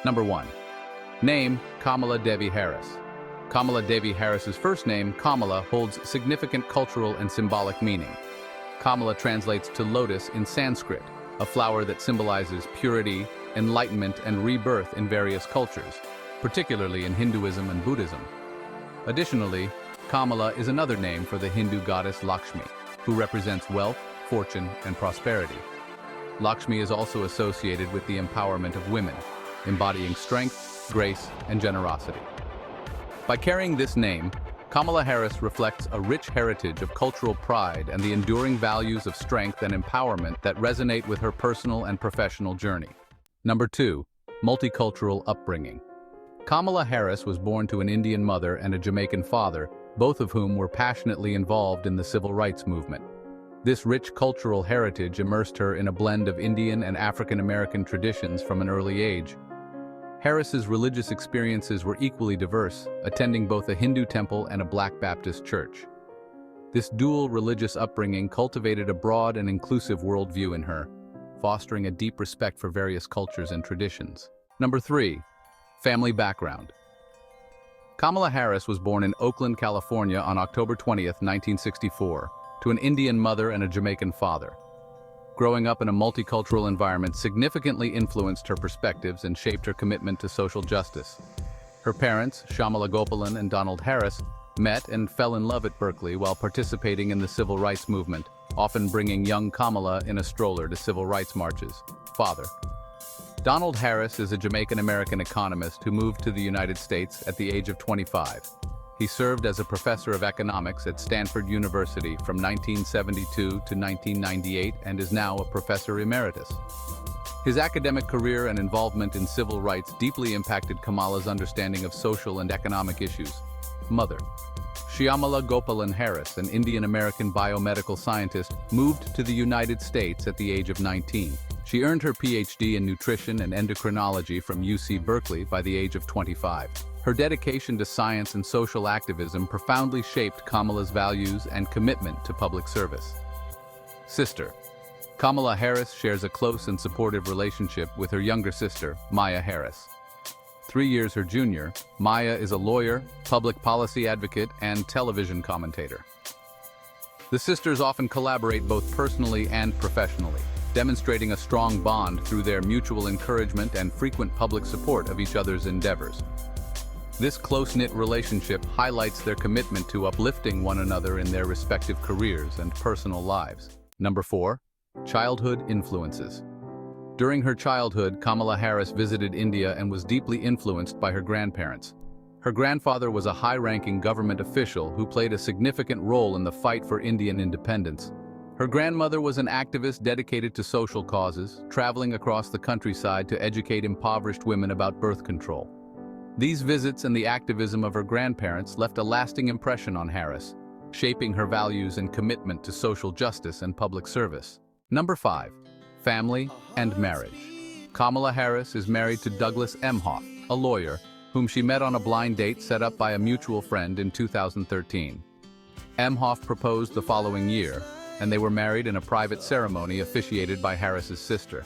Number 1. Name, Kamala Devi Harris. Kamala Devi Harris's first name, Kamala, holds significant cultural and symbolic meaning. Kamala translates to lotus in Sanskrit, a flower that symbolizes purity, enlightenment, and rebirth in various cultures, particularly in Hinduism and Buddhism. Additionally, Kamala is another name for the Hindu goddess Lakshmi, who represents wealth, fortune, and prosperity. Lakshmi is also associated with the empowerment of women, embodying strength, grace, and generosity. By carrying this name, Kamala Harris reflects a rich heritage of cultural pride and the enduring values of strength and empowerment that resonate with her personal and professional journey. Number 2. Multicultural upbringing. Kamala Harris was born to an Indian mother and a Jamaican father, both of whom were passionately involved in the civil rights movement. This rich cultural heritage immersed her in a blend of Indian and African American traditions from an early age. Harris's religious experiences were equally diverse, attending both a Hindu temple and a Black Baptist church. This dual religious upbringing cultivated a broad and inclusive worldview in her, fostering a deep respect for various cultures and traditions. Number 3. Family background. Kamala Harris was born in Oakland, California on October 20, 1964, to an Indian mother and a Jamaican father. Growing up in a multicultural environment significantly influenced her perspectives and shaped her commitment to social justice. Her parents, Shamala Gopalan and Donald Harris, met and fell in love at Berkeley while participating in the civil rights movement, often bringing young Kamala in a stroller to civil rights marches. Father. Donald Harris is a Jamaican-American economist who moved to the United States at the age of 25. He served as a professor of economics at Stanford University from 1972 to 1998 and is now a professor emeritus. His academic career and involvement in civil rights deeply impacted Kamala's understanding of social and economic issues. Mother. Shyamala Gopalan Harris, an Indian-American biomedical scientist, moved to the United States at the age of 19. She earned her PhD in nutrition and endocrinology from UC Berkeley by the age of 25. Her dedication to science and social activism profoundly shaped Kamala's values and commitment to public service. Sister. Kamala Harris shares a close and supportive relationship with her younger sister, Maya Harris. 3 years her junior, Maya is a lawyer, public policy advocate, and television commentator. The sisters often collaborate both personally and professionally, demonstrating a strong bond through their mutual encouragement and frequent public support of each other's endeavors. This close-knit relationship highlights their commitment to uplifting one another in their respective careers and personal lives. Number 4. Childhood influences. During her childhood, Kamala Harris visited India and was deeply influenced by her grandparents. Her grandfather was a high-ranking government official who played a significant role in the fight for Indian independence. Her grandmother was an activist dedicated to social causes, traveling across the countryside to educate impoverished women about birth control. These visits and the activism of her grandparents left a lasting impression on Harris, shaping her values and commitment to social justice and public service. Number 5. Family and marriage. Kamala Harris is married to Douglas Emhoff, a lawyer, whom she met on a blind date set up by a mutual friend in 2013. Emhoff proposed the following year, and they were married in a private ceremony officiated by Harris's sister.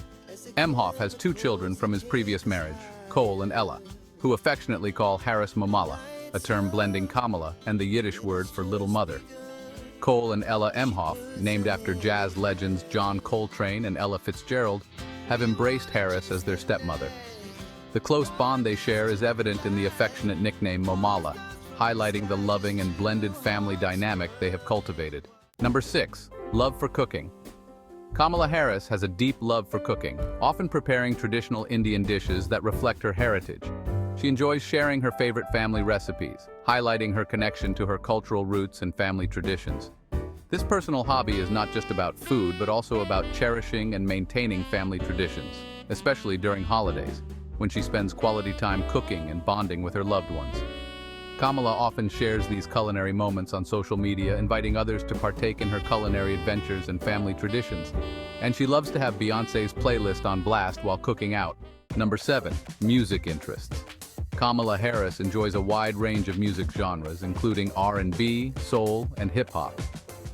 Emhoff has 2 children from his previous marriage, Cole and Ella, who affectionately call Harris Mamala, a term blending Kamala and the Yiddish word for little mother. Cole and Ella Emhoff, named after jazz legends John Coltrane and Ella Fitzgerald, have embraced Harris as their stepmother. The close bond they share is evident in the affectionate nickname Momala, highlighting the loving and blended family dynamic they have cultivated. Number 6. Love for cooking. Kamala Harris has a deep love for cooking, often preparing traditional Indian dishes that reflect her heritage. She enjoys sharing her favorite family recipes, highlighting her connection to her cultural roots and family traditions. This personal hobby is not just about food, but also about cherishing and maintaining family traditions, especially during holidays, when she spends quality time cooking and bonding with her loved ones. Kamala often shares these culinary moments on social media, inviting others to partake in her culinary adventures and family traditions. And she loves to have Beyoncé's playlist on blast while cooking out. Number 7. Music interests. Kamala Harris enjoys a wide range of music genres, including R&B, soul, and hip-hop.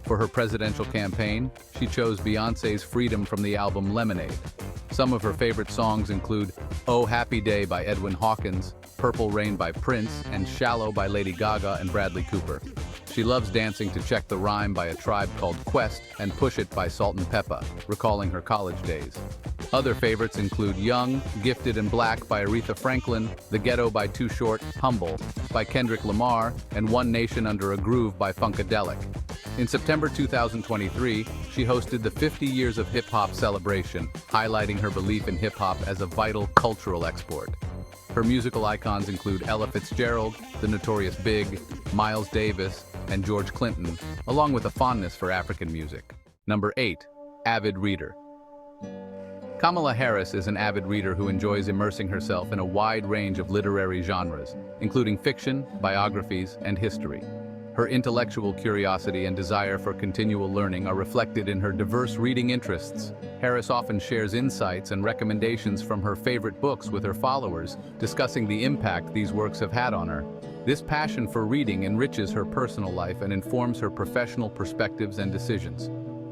For her presidential campaign, she chose Beyoncé's Freedom from the album Lemonade. Some of her favorite songs include Oh Happy Day by Edwin Hawkins, Purple Rain by Prince, and Shallow by Lady Gaga and Bradley Cooper. She loves dancing to Check the Rhyme by A Tribe Called Quest and Push It by Salt and Peppa, recalling her college days. Other favorites include Young, Gifted and Black by Aretha Franklin, The Ghetto by Too Short, Humble by Kendrick Lamar, and One Nation Under a Groove by Funkadelic. In September 2023, she hosted the 50 Years of Hip Hop celebration, highlighting her belief in hip hop as a vital cultural export. Her musical icons include Ella Fitzgerald, The Notorious Big, Miles Davis, and George Clinton, along with a fondness for African music. Number 8. Avid reader. Kamala Harris is an avid reader who enjoys immersing herself in a wide range of literary genres, including fiction, biographies, and history. Her intellectual curiosity and desire for continual learning are reflected in her diverse reading interests. Harris often shares insights and recommendations from her favorite books with her followers, discussing the impact these works have had on her. This passion for reading enriches her personal life and informs her professional perspectives and decisions.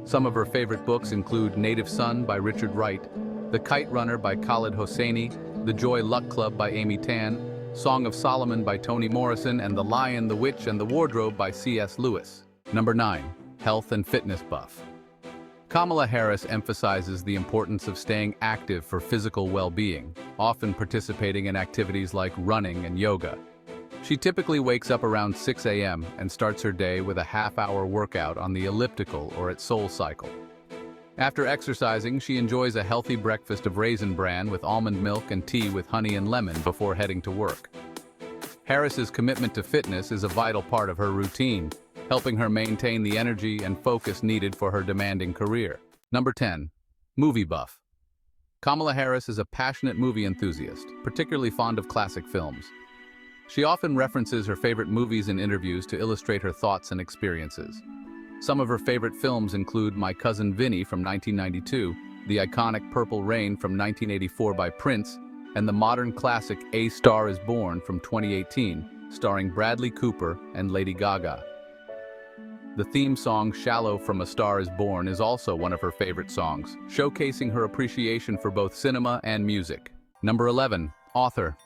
Some of her favorite books include Native Son by Richard Wright, The Kite Runner by Khaled Hosseini, The Joy Luck Club by Amy Tan, Song of Solomon by Toni Morrison, and The Lion, the Witch, and the Wardrobe by C.S. Lewis. Number 9. Health and fitness buff. Kamala Harris emphasizes the importance of staying active for physical well-being, often participating in activities like running and yoga. She typically wakes up around 6 a.m. and starts her day with a half-hour workout on the elliptical or at SoulCycle. After exercising, she enjoys a healthy breakfast of Raisin Bran with almond milk and tea with honey and lemon before heading to work. Harris's commitment to fitness is a vital part of her routine, helping her maintain the energy and focus needed for her demanding career. Number 10. Movie buff. Kamala Harris is a passionate movie enthusiast, particularly fond of classic films. She often references her favorite movies in interviews to illustrate her thoughts and experiences. Some of her favorite films include My Cousin Vinny from 1992, the iconic Purple Rain from 1984 by Prince, and the modern classic A Star is Born from 2018, starring Bradley Cooper and Lady Gaga. The theme song Shallow from A Star is Born is also one of her favorite songs, showcasing her appreciation for both cinema and music. Number 11. Author.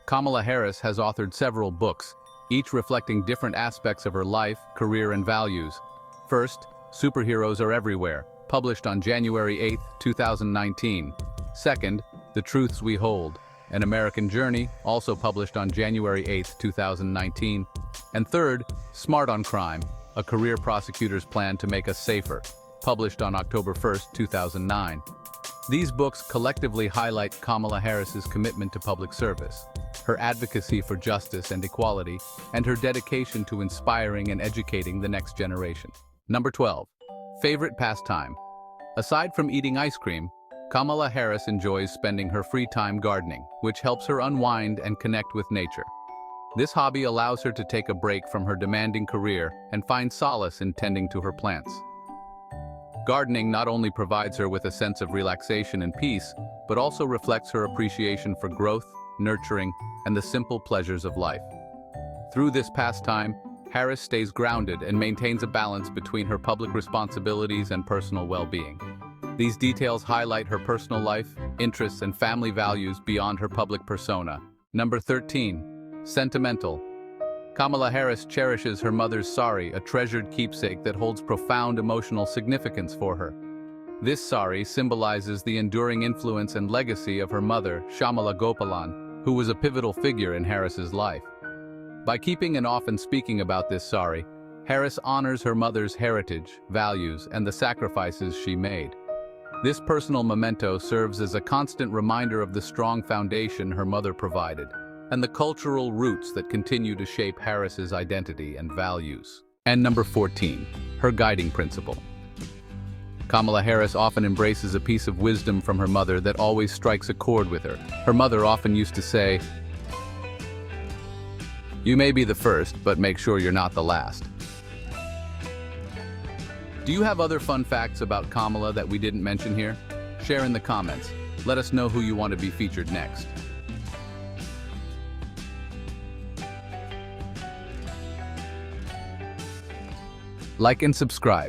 Kamala Harris has authored several books, each reflecting different aspects of her life, career, and values. First, Superheroes Are Everywhere, published on January 8, 2019. Second, The Truths We Hold, An American Journey, also published on January 8, 2019. And third, Smart on Crime, A Career Prosecutor's Plan to Make Us Safer, published on October 1, 2009. These books collectively highlight Kamala Harris's commitment to public service, her advocacy for justice and equality, and her dedication to inspiring and educating the next generation. Number 12. Favorite pastime. Aside from eating ice cream, Kamala Harris enjoys spending her free time gardening, which helps her unwind and connect with nature. This hobby allows her to take a break from her demanding career and find solace in tending to her plants. Gardening not only provides her with a sense of relaxation and peace, but also reflects her appreciation for growth, nurturing, and the simple pleasures of life. Through this pastime, Harris stays grounded and maintains a balance between her public responsibilities and personal well-being. These details highlight her personal life, interests, and family values beyond her public persona. Number 13. Sentimental. Kamala Harris cherishes her mother's sari, a treasured keepsake that holds profound emotional significance for her. This sari symbolizes the enduring influence and legacy of her mother, Shyamala Gopalan, who was a pivotal figure in Harris's life. By keeping and often speaking about this sari, Harris honors her mother's heritage, values, and the sacrifices she made. This personal memento serves as a constant reminder of the strong foundation her mother provided, and the cultural roots that continue to shape Harris's identity and values. And number 14, her guiding principle. Kamala Harris often embraces a piece of wisdom from her mother that always strikes a chord with her. Her mother often used to say, "You may be the first, but make sure you're not the last." Do you have other fun facts about Kamala that we didn't mention here? Share in the comments. Let us know who you want to be featured next. Like and subscribe.